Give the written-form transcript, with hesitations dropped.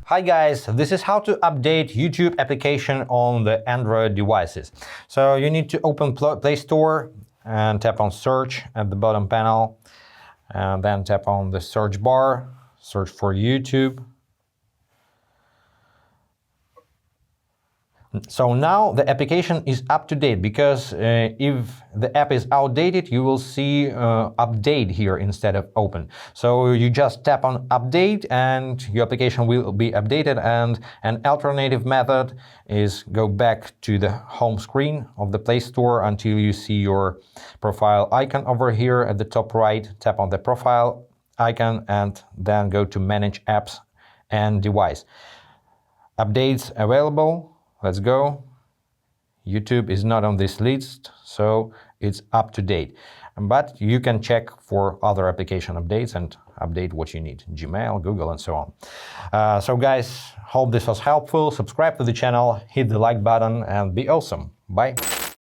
Hi guys, this is how to update YouTube application on the Android devices. So you need to open Play Store and tap on search at the bottom panel, and then tap on the search bar, search for YouTube. So now the application is up to date, because if the app is outdated, you will see update here instead of open. So you just tap on update and your application will be updated, and an alternative method is go back to the home screen of the Play Store until you see your profile icon over here at the top right. Tap on the profile icon and then go to manage apps and device. Updates available. Let's go. YouTube is not on this list, so it's up to date. But you can check for other application updates and update what you need. Gmail, Google, and so on. So guys, hope this was helpful. Subscribe to the channel, hit the like button, and be awesome. Bye.